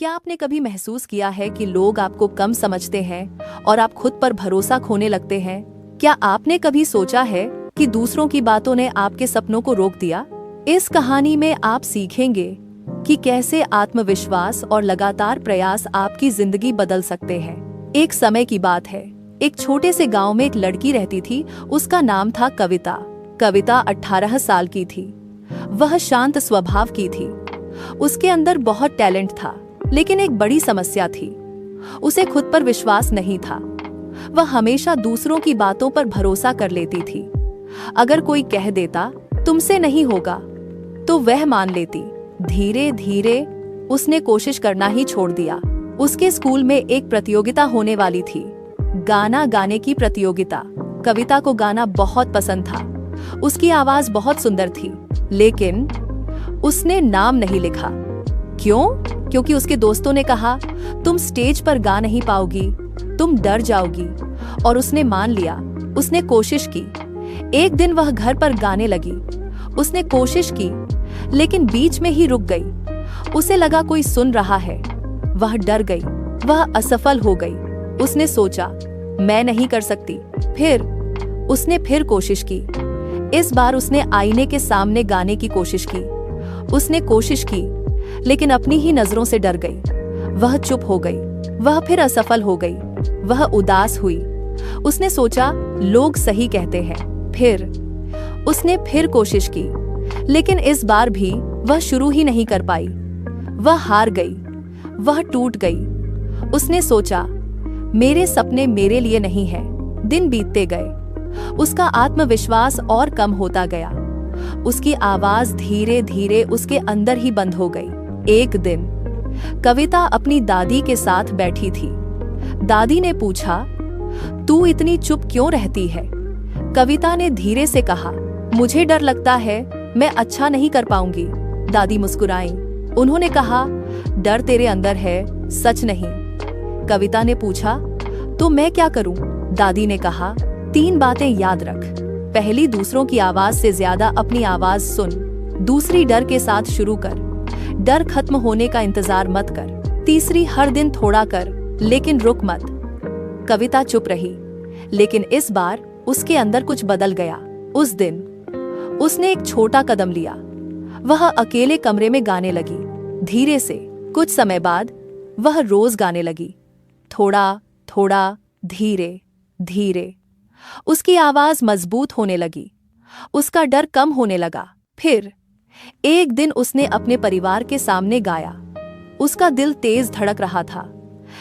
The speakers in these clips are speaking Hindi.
क्या आपने कभी महसूस किया है कि लोग आपको कम समझते हैं और आप खुद पर भरोसा खोने लगते हैं? क्या आपने कभी सोचा है कि दूसरों की बातों ने आपके सपनों को रोक दिया? इस कहानी में आप सीखेंगे कि कैसे आत्मविश्वास और लगातार प्रयास आपकी जिंदगी बदल सकते हैं। एक समय की बात है, एक छोटे से गांव में एक लड़की रहती थी। उसका नाम था कविता। कविता 18 साल की थी। वह शांत स्वभाव की थी। उसके अंदर बहुत टैलेंट था, लेकिन एक बड़ी समस्या थी, उसे खुद पर विश्वास नहीं था। वह हमेशा दूसरों की बातों पर भरोसा कर लेती थी। अगर कोई कह देता तुमसे नहीं होगा, तो वह मान लेती। धीरे धीरे उसने कोशिश करना ही छोड़ दिया। उसके स्कूल में एक प्रतियोगिता होने वाली थी, गाना गाने की प्रतियोगिता। कविता को गाना बहुत पसंद था। उसकी आवाज बहुत सुंदर थी, लेकिन उसने नाम नहीं लिखा। क्यों? क्योंकि उसके दोस्तों ने कहा तुम स्टेज पर गा नहीं पाओगी, तुम डर जाओगी। और उसने मान लिया। उसने कोशिश की। एक दिन वह घर पर गाने लगी। उसने कोशिश की, लेकिन बीच में ही रुक गई। उसे लगा कोई सुन रहा है। वह डर गई। वह असफल हो गई। उसने सोचा मैं नहीं कर सकती। फिर उसने फिर कोशिश की। इस बार उसने आईने के सामने गाने की कोशिश की। उसने कोशिश की, लेकिन अपनी ही नजरों से डर गई। वह चुप हो गई। वह फिर असफल हो गई। वह उदास हुई। उसने सोचा लोग सही कहते हैं। फिर उसने फिर कोशिश की, लेकिन इस बार भी वह शुरू ही नहीं कर पाई। वह हार गई। वह टूट गई। उसने सोचा मेरे सपने मेरे लिए नहीं हैं। दिन बीतते गए। उसका आत्मविश्वास और कम होता गया। उसकी आवाज धीरे धीरे उसके अंदर ही बंद हो गई। एक दिन कविता अपनी दादी के साथ बैठी थी। दादी ने पूछा तू इतनी चुप क्यों रहती है? कविता ने धीरे से कहा मुझे डर लगता है, मैं अच्छा नहीं कर पाऊंगी। दादी मुस्कुराईं। उन्होंने कहा डर तेरे अंदर है, सच नहीं। कविता ने पूछा तो मैं क्या करूं? दादी ने कहा 3 बातें याद रख। पहली, दूसरों की आवाज से ज्यादा अपनी आवाज सुन। दूसरी, डर के साथ शुरू कर, डर खत्म होने का इंतजार मत कर। तीसरी, हर दिन थोड़ा कर, लेकिन रुक मत। कविता चुप रही, लेकिन इस बार उसके अंदर कुछ बदल गया। उस दिन उसने एक छोटा कदम लिया। वह अकेले कमरे में गाने लगी, धीरे से। कुछ समय बाद वह रोज गाने लगी, थोड़ा थोड़ा, धीरे धीरे। उसकी आवाज मजबूत होने लगी। उसका डर कम होने लगा। फिर एक दिन उसने अपने परिवार के सामने गाया। उसका दिल तेज धड़क रहा था,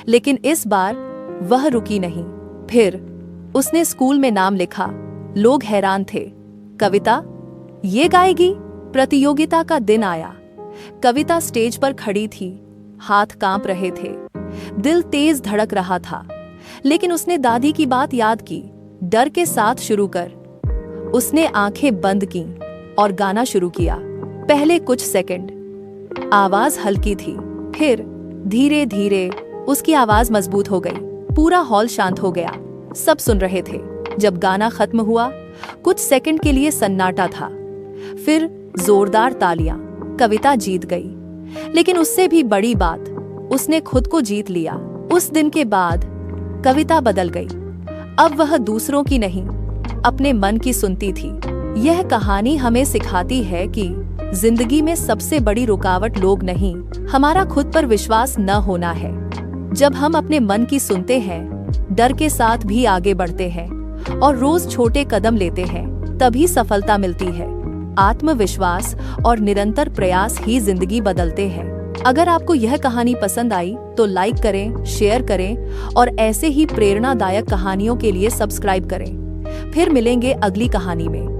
लेकिन इस बार वह रुकी नहीं। फिर उसने स्कूल में नाम लिखा। लोग हैरान थे। कविता ये गाएगी? प्रतियोगिता का दिन आया। कविता स्टेज पर खड़ी थी। हाथ कांप रहे थे, दिल तेज धड़क रहा था, लेकिन उसने दादी की बात याद की। डर के साथ शुरू कर। उसने आंखें बंद की और गाना शुरू किया। पहले कुछ सेकंड आवाज हल्की थी, फिर धीरे धीरे उसकी आवाज मजबूत हो गई। पूरा हॉल शांत हो गया। सब सुन रहे थे। जब गाना खत्म हुआ, कुछ सेकंड के लिए सन्नाटा था, फिर जोरदार तालियां। कविता जीत गई, लेकिन उससे भी बड़ी बात, उसने खुद को जीत लिया। उस दिन के बाद कविता बदल गई। अब वह दूसरों की नहीं, अपने मन की सुनती थी। यह कहानी हमें सिखाती है कि जिंदगी में सबसे बड़ी रुकावट लोग नहीं, हमारा खुद पर विश्वास न होना है। जब हम अपने मन की सुनते हैं, डर के साथ भी आगे बढ़ते हैं और रोज छोटे कदम लेते हैं, तभी सफलता मिलती है। आत्मविश्वास और निरंतर प्रयास ही जिंदगी बदलते हैं। अगर आपको यह कहानी पसंद आई तो लाइक करें, शेयर करें और ऐसे ही प्रेरणादायक कहानियों के लिए सब्सक्राइब करें। फिर मिलेंगे अगली कहानी में।